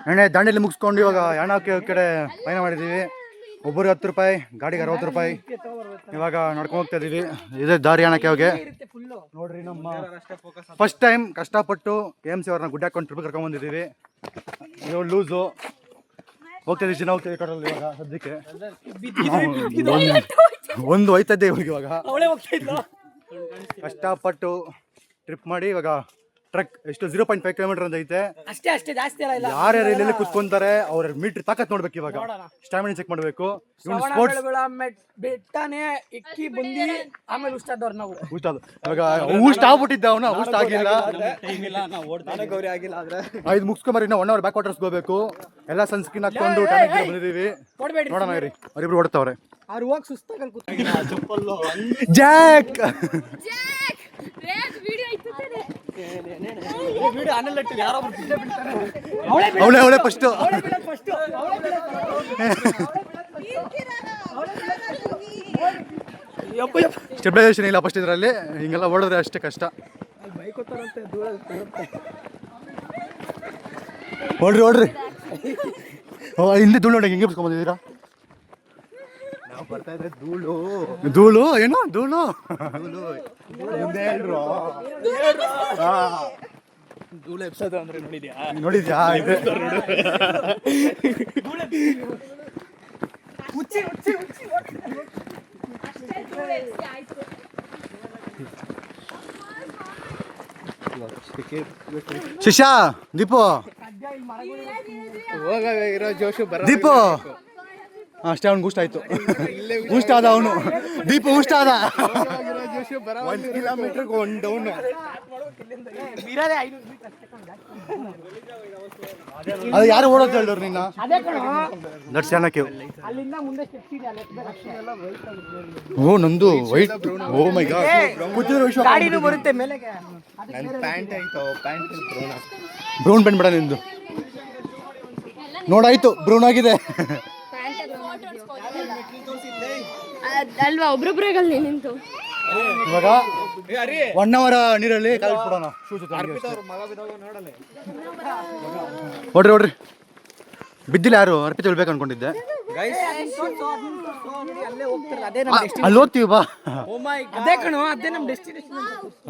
ಎಣ್ಣೆ ದಾಂಡೇಲಿ ಮುಗಿಸ್ಕೊಂಡು ಇವಾಗ ಯಾಣಕ್ಕೆ ಕಡೆ ಪಯಣ ಮಾಡಿದ್ದೀವಿ. ಒಬ್ಬರಿಗೆ 10 ರೂಪಾಯಿ, ಗಾಡಿಗೆ 60 ರೂಪಾಯಿ. ಇವಾಗ ನಡ್ಕೊಂಡು ಹೋಗ್ತಾ ಇದೀವಿ. ಇದೇ ದಾರಿ ಯಾಣಕ್ಕೆ ಹೋಗಿ ನೋಡ್ರಿ. ನಮ್ಮ ಫಸ್ಟ್ ಟೈಮ್ ಕಷ್ಟಪಟ್ಟು KMC ಅವ್ರನ್ನ ಗುಡ್ಡ ಹಾಕೊಂಡು ಟ್ರಿಪ್ ಕರ್ಕೊಂಡ್ ಬಂದಿದ್ದೀವಿ. ಇದು ಲೂಸು ಹೋಗ್ತಾ ಇದೀವಿ. ಜನ ಹೋಗ್ತಾ ಇದೀವಿ ಕಡಲ್ಲಿ ಇವಾಗ ಸದ್ಯಕ್ಕೆ. ಒಂದು ಹೋಯ್ತಾ ಇದ್ದೆ ಇವಾಗ. ಕಷ್ಟಪಟ್ಟು ಟ್ರಿಪ್ ಮಾಡಿ ಇವಾಗ ಟ್ರಕ್ ಎಷ್ಟು 0.5 ಕಿಲೋಮೀಟರ್ ಅಂತ ಐತೆ. ಅಷ್ಟೇ ಜಾಸ್ತಿ ಇಲ್ಲ. ಯಾರ್ಯಾರು ಇಲ್ಲಿ ಕುತ್ಕೊಂತಾರೆ ಅವ್ರ ಮೀಟರ್ ತಾಕತ್ ನೋಡ್ಬೇಕು. ಇವಾಗ ಸ್ಟಾಮಿನಾ ಚೆಕ್ ಮಾಡ್ಬೇಕು. ಬೆಟ್ಟನೇ ಎಕ್ಕಿ ಬಂದಿ ಆಮೇಲೆ ಉಷ್ಟಾದವ್ರು ನಾವು ಇವಾಗ ಊಷ್ಟ ಆಗ್ಬಿಟ್ಟಿದ್ದ ಅವನ ಊಷ್ಟ ಆಗಿಲ್ಲ. ಇದು ಮುಗಿಸ್ಕೊಂಬರಿ. ನಾವು 1 ಅವರ್ ಬ್ಯಾಕ್ ವಾಟರ್ಸ್ ಹೋಗ್ಬೇಕು. ಎಲ್ಲ ಸನ್ಸ್ಕ್ರೀನ್ ಹಾಕೊಂಡು ಬಂದಿದೀವಿ. ನೋಡೋಣ ಇರಿ, ಅವರಿಬ್ರು ಓಡ್ತಾವ್ರೆ. ಅವ್ರು ಹೋಗಿ ಸುಸ್ತಾಗಲ್ ಜಾಕ್ ಅವಳೆ ಫಸ್ಟ್ ಸ್ಟೆಬಿಲೈಸೇಷನ್ ಇಲ್ಲ ಫಸ್ಟ್ ಇದರಲ್ಲಿ. ಹಿಂಗೆಲ್ಲ ಓಡಿದ್ರೆ ಅಷ್ಟೇ ಕಷ್ಟ. ಓಡ್ರಿ ಹಿಂದೆ ಧೂಳು ನೋಡಿ ಹಿಂಗೆ ಬಿಡ್ಸ್ಕೊಂಬಂದಿದ್ದೀರಾ. ಬರ್ತಾ ಇದ್ರೆ ಧೂಳು ಏನೋ ಧೂಳು ಎಬ್ಸೋದು ಅಂದ್ರೆ ನೋಡಿದ್ಯಾ? ಶಿಷ್ಯ ದೀಪು ದೀಪು ಅಷ್ಟೇ. ಅವ್ನು ಊಷ್ಟ ಆಯ್ತು. ಊಷ್ಟ ಆದ ಅವನು. ದೀಪ ಊಷ್ಟ ಆದ. 1 ಕಿಲೋಮೀಟರ್ ಒಂದು ಡೌನ್. ಅದು ಯಾರು ಓಡೋದು ಹೇಳಿದ್ರು ನಿನ್ನ ದರ್ಶನಕ್ಕೆ? ಓ ನಂದು ವೈಟ್. ಓ ಮೈ ಗಾಡ್. ಗಾಡಿನೂ ಬರುತ್ತೆ ಮೇಲೆ. ಬ್ರೌನ್ ಪ್ಯಾಂಟ್ ಬೇಡ ನಿಂದು. ನೋಡಾಯ್ತು ಬ್ರೌನ್ ಆಗಿದೆ ಅಲ್ವಾ? ಒಬ್ರೊಬ್ರಾಗಲ್ಲಿ ನಿಂತು ಇವಾಗ 1 ಅವರ್ ನೀರಲ್ಲಿ ಕಾಲಿಟ್ಬಿಡೋಣ. ಓಡ್ರಿ ಬಿದ್ದಿಲ್ಲ ಯಾರು? ಅರ್ಪಿತ ಇಳ್ಬೇಕು ಅನ್ಕೊಂಡಿದ್ದೆ. ಅಲ್ಲಿ ಹೋಗ್ತೀವಿ ಬಾ.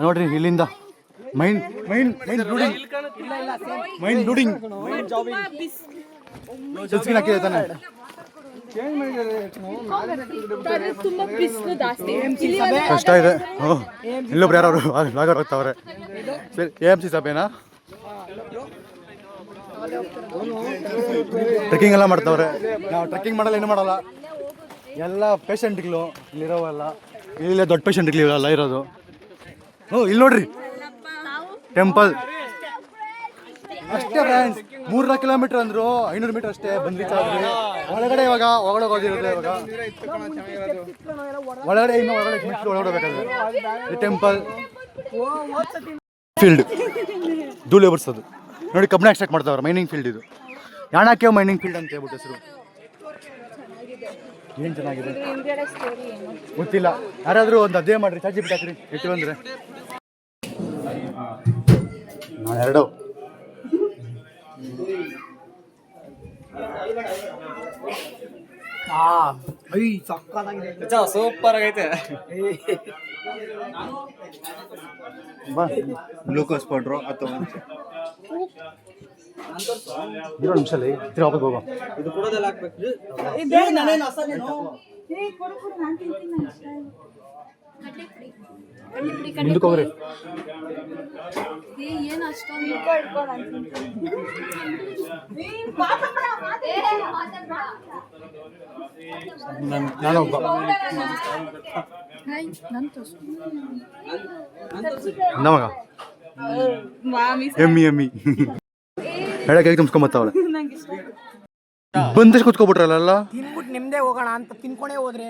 ನೋಡ್ರಿ ಇಲ್ಲಿಂದ ಮೈನ್ ಬ್ಲೂಡಿಂಗ್ ಸನ್ಸ್ಕ್ರೀನ್ ಹಾಕಿದೆ ತಾನೆ. ಕಷ್ಟ ಇದೆ. ಇಲ್ಲೊಬ್ರು ಯಾರು ಲಾಗರ್ ಹೋಗ್ತಾವ್ರೆ. KMC ಸಭೆನಾ? ಟ್ರೆಕ್ಕಿಂಗ್ ಎಲ್ಲ ಮಾಡ್ತಾವ್ರೆ. ನಾವು ಟ್ರೆಕ್ಕಿಂಗ್ ಮಾಡಲ್ಲ, ಏನು ಮಾಡಲ್ಲ. ಎಲ್ಲ ಪೇಷಂಟ್ಗಳು ಇಲ್ಲಿರೋವಲ್ಲ. ಇಲ್ಲೇ ದೊಡ್ಡ ಪೇಷಂಟ್ಗಳು ಎಲ್ಲ ಇರೋದು. ಇಲ್ಲಿ ನೋಡ್ರಿ ಟೆಂಪಲ್ ಅಷ್ಟೇ ಫ್ರೆಂಡ್ಸ್. 3 ಕಿಲೋಮೀಟರ್ ಅಂದ್ರು 500 ಮೀಟರ್ ಅಷ್ಟೇ. ಬಂದು ರೀಚ್ ಆದ್ರಿ. ಒಳಗಡೆ ಇವಾಗ ಒಳಗಡೆ ಹೋಗಿರುತ್ತೆ. ಇವಾಗ ಒಳಗಡೆ ಹೋಗ್ಬೇಕಾದ್ರೆ ಟೆಂಪಲ್ ಫೀಲ್ಡ್ ಧೂಳು ಬರ್ಸೋದು ನೋಡಿ. ಕಬ್ಬಣ ಎಕ್ಸ್ಟ್ರಾಕ್ಟ್ ಮಾಡ್ತಾವ್ರೆ. ಮೈನಿಂಗ್ ಫೀಲ್ಡ್ ಇದು. ಯಾಣಕ್ಕೆ ಮೈನಿಂಗ್ ಫೀಲ್ಡ್ ಅಂತ ಹೇಳ್ಬಿಟ್ಟು ಹೆಸರು. ಏನು ಚೆನ್ನಾಗಿದೆ ಗೊತ್ತಿಲ್ಲ. ಯಾರಾದರೂ ಒಂದು ಅದೇ ಮಾಡ್ರಿ. ಚಾರ್ಜಿ ಬಿಟ್ಟು ಹಾಕ್ರಿ ಇಟ್ಟು ಬಂದರೆ. ಎರಡು ಸೂಪರ್ ಆಗೈತೆ. ಗ್ಲೂಕೋಸ್ ಪೌಡ್ರು ಅಥವಾ 2 ನಿಮಿಷಲ್ಲಿ ವಾಪಸ್ ಹೋಗೋ. ಇದು ಕೊಡೋದೆಲ್ಲ ಹಾಕ್ಬೇಕು. ಮುಂದಕ್ಕೆ ಹೋಗ್ರಿ. ನಾನೊಬ್ಬ ನಮಗ ಎಮ್ಮಿ ಹೇಳಕ್ಕೆ ತುಂಬ್ಸ್ಕೊಂಬತ್ತಾವಳೆ. ಬಂದಷ್ಟು ಕುತ್ಕೊಬಿಟ್ರಲ್ಲ. ತಿನ್ಬಿಟ್ಟು ನಿಮ್ದೇ ಹೋಗೋಣ ಅಂತ ತಿನ್ಕೊಂಡೇ ಹೋದ್ರೆ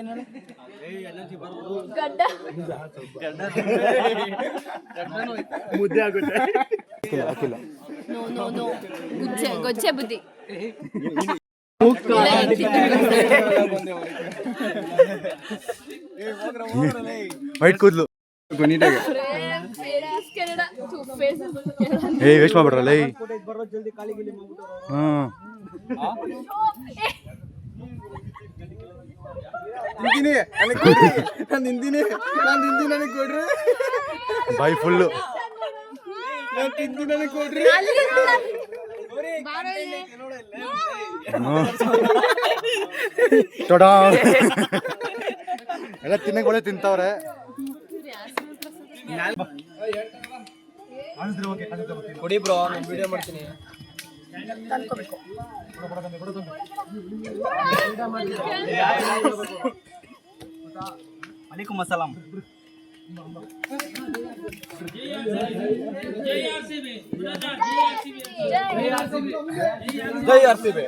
ಮುದ್ದೆ ಆಗುತ್ತೆ. ಹಾಕಿಲ್ಲ ಗೊಜ್ಜೆ ಬುದ್ಧಿ. ವೈಟ್ ಕೂದಲು ಏಯ್ ವೇಸ್ಟ್ ಮಾಡ್ಬಿಡ್ರಲ್ಲ ಏಯ್ ಹಾಂ ಬಾಯಿ ಫುಲ್ಲು ಚೊಡಾ ಎಲ್ಲ ತಿನ್ನಕ್ಕೆ ಒಳ್ಳೆ ತಿಂತವ್ರೆ ಕೊಡಿ ಬ್ರೋ ನಾನು ವಿಡಿಯೋ ಮಾಡ್ತೀನಿ ಅಲೈಕುಮ್ ಅಸ್ಸಲಾಂ ಜೈ ಆರ್ ಸಿ ಬಿ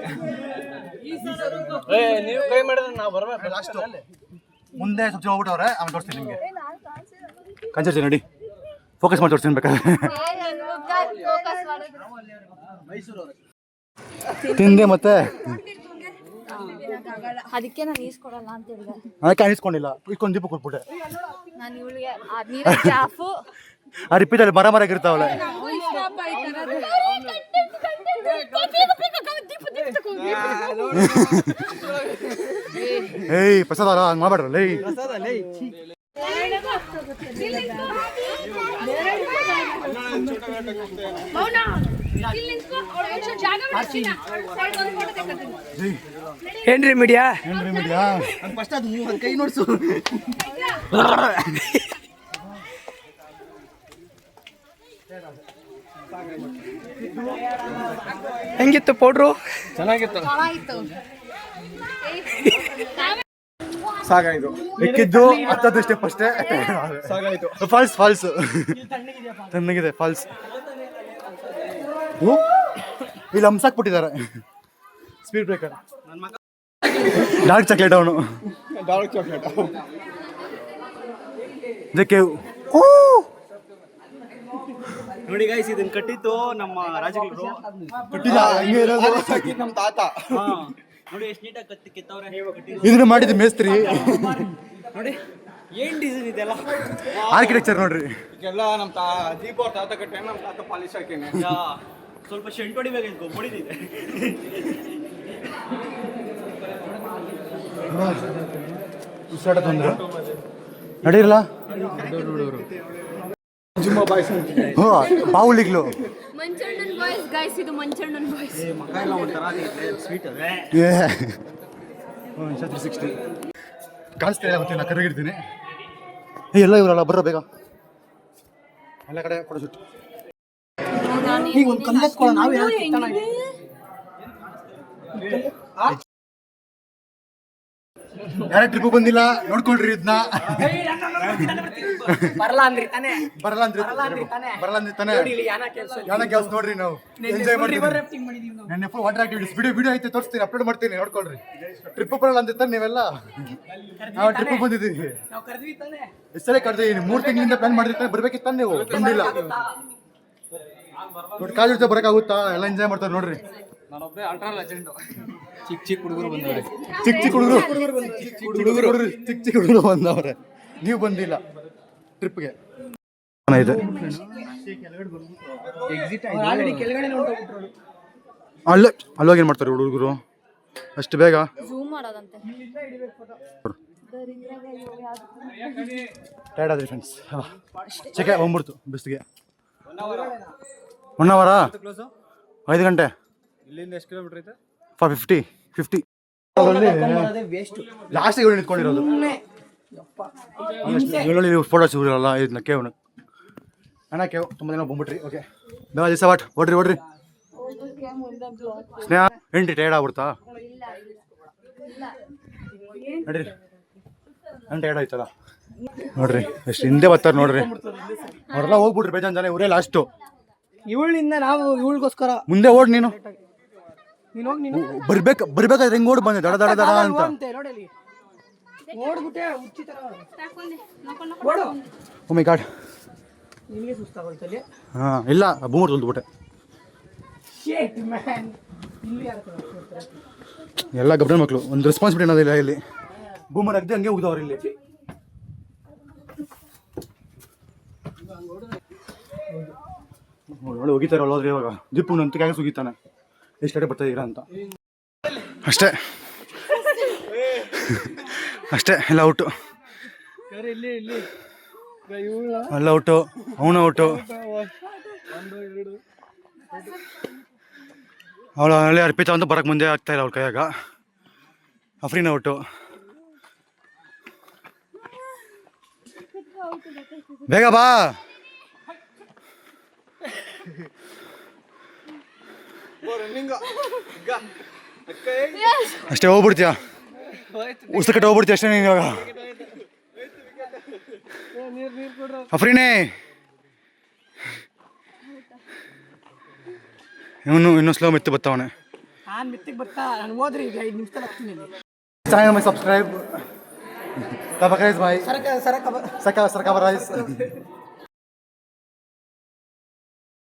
ನೀವು ಕೈ ಮಾಡಿದ್ರೆ ನಾವು ಬರ್ಬೇಕು ಲಾಸ್ಟ್ ಮುಂದೆ ಸ್ವಲ್ಪ ಹೋಗ್ಬಿಟ್ಟವ್ರೆ ಆಮೇಲೆ ತೋರಿಸ್ತೀನಿ ನಿಮಗೆ ಕನ್ಸರ್ಸಿ ನೋಡಿ ಫೋಕಸ್ ಮಾಡಿ ತೋರಿಸ್ತೀನಿ ಬೇಕಾದ್ರೆ ತಿಂದೆ ಮತ್ತೆ ಅದಕ್ಕೆ ನಾನು ಈಸ್ಕೊಡಲ್ಲ ಅಂತ ಹೇಳಿದೆ. ಅದಕ್ಕೆ ಅನಿಸ್ಕೊಂಡಿಲ್ಲ ಇಸ್ಕೊಂಡು ದೀಪ ಕೊಟ್ಬಿಟ್ಟೆ ನಾನು ಇವಳಿಗೆ ನೀರ ಜಾಫು ಆ ರಿಪೀಟಲ್ಲಿ ಮರ ಇರ್ತಾವಲ್ಲ ಏಯ್ ಪ್ರಸಾದ ಹಂಗೆ ಮಾಡ್ಬೇಡ್ರಲ್ಲ ಏನ್ರಿ ಮೀಡಿಯಾ ಏನ್ರಿ ಮೀಡಿಯಾ ಫಸ್ಟ್ ಅದು ಕೈ ನೋಡ್ಸು ಹೆಂಗಿತ್ತು ಪೌಡ್ರು ಚೆನ್ನಾಗಿತ್ತು ಸಾಗಾಯ್ತು ಮಿಕ್ಕಿದ್ದು ಹತ್ತದ್ದು ಸ್ಟೆಪ್ ಅಷ್ಟೇ ಸಾಗಾಯ್ತು ಫಾಲ್ಸ್ ತಣ್ಣಗಿದೆ ಫಾಲ್ಸ್ ಇಲ್ಲಿ ಹಂಸಾಕ್ಬಿಟ್ಟಿದ್ದಾರೆ ಸ್ಪೀಡ್ ಬ್ರೇಕರ್ ಡಾರ್ಕ್ ಚಾಕ್ಲೇಟ್ ಅವನು ಡಾರ್ಕ್ ಚಾಕ್ಲೇಟ್ ಇದಕ್ಕೆ ನೋಡಿ ಗೈಸ್ ಇದನ್ನ ಕಟ್ಟಿತ್ತು ನಮ್ಮ ರಾಜಕೀಯರು ಕಟ್ಟಿಲ್ಲ ಹಂಗೆ ಇರೋದು ನಮ್ಮ ತಾತ ನೋಡಿ ಎಷ್ಟು ನೀಟಾಗಿ ಕಿತ್ತವ್ರೆ ಇದನ್ನ ಮಾಡಿದ ಮೇಸ್ತ್ರಿ ನೋಡಿ ಏನ್ ಡಿಸೈನ್ ಇದೆಲ್ಲ ಆರ್ಕಿಟೆಕ್ಚರ್ ನೋಡ್ರಿ ಇದೆಲ್ಲ ನಮ್ಮ ದೀಪ ಅವ್ರ ತಾತ ಕಟ್ಟೆ ನಮ್ಮ ತಾತ ಪಾಲಿಶ್ ಹಾಕೇನೆ ಸ್ವಲ್ಪ ಶೆಂಟ್ ಹೊಡಿಬೇಕು ಗೊಬ್ಬಡಿದಿದೆ ಉಸಿರಾಟ ತೊಂದ್ರೆ ನಡೀರಲ್ಲ ಬಾವುಲಿಗ್ಲು ಮಂಚಣ್ಣನ್ ಬಾಯ್ಸ್ ಗೈಸ್ ಇದು ಮಂಚಣ್ಣನ್ ಬಾಯ್ಸ್ ಮಗ ಎಲ್ಲ ಒಂಥರ ಸ್ವೀಟ್ ಅದೇ 360 ಕಾಣಿಸ್ತಾ ಇಲ್ಲ ಗೊತ್ತಿಲ್ಲ ಕರಗಿರ್ತೀನಿ ಎಲ್ಲ ಇವರಲ್ಲ ಬರ್ರ ಬೇಗ ಎಲ್ಲ ಕಡೆ ಫೋಟೋ ಶೂಟ್ ಈಗ ಒಂದು ಕಲ್ಲೆತ್ಕೊಳ್ಳೋ ನಾವು ಯಾರೇ ಟ್ರಿಪ್ ಬಂದಿಲ್ಲ ನೋಡ್ಕೊಳ್ರಿ ಇದನ್ನ ಬರಲ್ಲ ಅಂದ್ರಿ ತಾನೇ ಬರಲ್ಲ ಅಂದ್ರೆ ತಾನೆ ಯಾನ ಕೆಲಸ ನೋಡ್ರಿ ನಾವು ಎಂಜಾಯ್ ಮಾಡ್ತೀವಿ ನನ್ನ ಫುಲ್ ವಾಟರ್ ಆಕ್ಟಿವಿಟೀಸ್ ವಿಡಿಯೋ ಐತೆ ತೋರಿಸ್ತೀನಿ ಅಪ್ಲೋಡ್ ಮಾಡ್ತೀನಿ ನೋಡ್ಕೊಳ್ರಿ ಟ್ರಿಪ್ ಬರಲ್ಲ ಅಂತ ತಾನೆ ನೀವೆಲ್ಲ ನಾವು ಟ್ರಿಪ್ ಬಂದಿದ್ದೀವಿ ನಾವು ಕರೆದ್ವಿ ತಾನೇ ಎಷ್ಟೇ ಕರೆದಿದ್ದೀನಿ 3 ತಿಂಗಳಿಂದ ಪ್ಲಾನ್ ಮಾಡಿರ್ತಾನೆ ಬರ್ಬೇಕಿತ್ತ ನೀವು ಬಂದಿಲ್ಲ ನೋಡಿ ಕಾಲೇಜ್ ಜೊತೆ ಬರೋಕ್ಕಾಗುತ್ತಾ ಎಲ್ಲ ಎಂಜಾಯ್ ಮಾಡ್ತಾರೆ ನೋಡ್ರಿ ನಾನೊಬ್ಬೇ ಅಲ್ಟ್ರಾ ಲೆಜೆಂಡ್ ಚಿಕ್ಕ ಹುಡುಗರು ಬಂದವ್ರೆ ಚಿಕ್ಕ ಹುಡುಗರು ಬಂದವ್ರೆ ನೀವು ಬಂದಿಲ್ಲ ಟ್ರಿಪ್ಗೆ ಇದೆ ಆಲ್ರೆಡಿ ಕೆಳಗಡೆ ನೋಡ್ಬಿಟ್ರು ಅಲ್ಲೋಗಿ ಏನು ಮಾಡ್ತಾರೆ ಹುಡುಗರು ಅಷ್ಟು ಬೇಗ ಝೂಮ್ ಮಾಡೋದಂತೆ ಟೈರ್ಡ್ ಆದ್ರಿ ಫ್ರೆಂಡ್ಸ್ ಚೆಕ್ಕೆ ಬಂದ್ಬಿಡ್ತು ಬಿಸಿಗೆ 1 ಅವರಾ 5 ಗಂಟೆ ಇಲ್ಲಿಂದ ಎಷ್ಟು ಕಿಲೋಮೀಟರ್ ಐತೆ 50 ವೇಸ್ಟ್ ಲಾಸ್ಟಿಗೆ ಇವಳು ನಿಂತ್ಕೊಂಡಿರೋದು ಇವಳಲ್ಲಿ ನೀವು ಫೋಟೋ ಸಿಗೋಲ್ಲ ಇದನ್ನ ಕೇವಣ ಅಣ್ಣ ಕೇವ್ ತುಂಬ ದಿನ ಬಂದ್ಬಿಟ್ರಿ ಓಕೆ ಬೇಗ ದಿವಸ ವಾಟ್ ಓಡ್ರಿ ಸ್ನೇಹ ಹೆಂಡ್ರಿ ಟೈರ್ಡ್ ಆಗ್ಬಿಡ್ತಾ ನಡೀರಿ ನನ್ನ ಟೈರ್ಡ್ ಆಯ್ತಲ್ಲ ನೋಡ್ರಿ ಎಷ್ಟು ಹಿಂದೆ ಬರ್ತಾರೆ ನೋಡ್ರಿ ಅವರೆಲ್ಲ ಹೋಗ್ಬಿಟ್ರಿ ಬೇಜಾನ್ ಜನ ಇವರೇ ಲಾಸ್ಟು ಇವಳಿಂದ ನಾವು ಇವಳಿಗೋಸ್ಕರ ಮುಂದೆ ಓಡ್ ನೀನು ನೀನು ಹೋಗಿ ನೀನು ಬರ್ಬೇಕಾದ್ರೆ ಹೆಂಗ್ ಓಡ್ ಬಂದೆ ದಡ ಅಂತ ನೋಡಿ ಓಡ್ಬಿಟ್ಟೆ ಹುಚ್ಚಿ ತರ ಓ ಮೈ ಗಾಡ್ ನಿನಗೆ ಸುಸ್ತಾಗೋಯ್ತಲ್ಲಿ ಹಾಂ ಇಲ್ಲ ಬೂಮರ್ ತುಲ್ದ್ಬಿಟ್ಟೆ ಶೇಟ್ ಮ್ಯಾನ್ ಇಲ್ಲಿ ಎಲ್ಲ ಗಬ್ರ ಮಕ್ಕಳು ಒಂದು ರೆಸ್ಪಾನ್ಸಿಬಿಲಿಟಿ ಅನ್ನೋದಿಲ್ಲ ಇಲ್ಲಿ ಬೂಮರ್ ಅಗ್ದಿ ಹಂಗೆ ಹೋಗ್ದವ್ರು ಇಲ್ಲಿ ನೋಡಿ ಹೋಗಿತಾರೆ ಅಲ್ಲೋದ್ರೆ ಇವಾಗ ದೀಪು ನಂತ ಕ್ಯಾಗ ಸುಗಿತಾನೆ ಎಷ್ಟು ಕಡೆ ಬರ್ತಾ ಇದೀರಾ ಅಂತ ಅಷ್ಟೇ ಅಷ್ಟೇ ಎಲ್ಲ ಔಟು ಎಲ್ಲ ಔಟು ಅವನು ಔಟು ಅವಳು ಅಲ್ಲಿ ಅರ್ಪಿತಾ ಅಂತ ಬರಕ್ಕೆ ಮುಂದೆ ಆಗ್ತಾ ಇಲ್ಲ ಅವಳ ಕೈಯಾಗ ಅಫ್ರೀನ್ ಔಟು ಬೇಗ ಬಾ ಅಷ್ಟೇ ಹೋಗ್ಬಿಡ್ತೀಯ ಉಸ್ತ ಕಟ್ಟ ಹೋಗ್ಬಿಡ್ತೀಯ ಅಷ್ಟೇ ನೀನು ಇವಾಗ ಅಫ್ರೀನೇ ಇನ್ನೂ ಸ್ಲೋ ಮೆತ್ತು ಬರ್ತಾವನೆ ಚಾನಲ್ ಸಬ್ಸ್ಕ್ರೈಬ್ ಬಾಯ್ ಸರಕ ಬರೈಸ್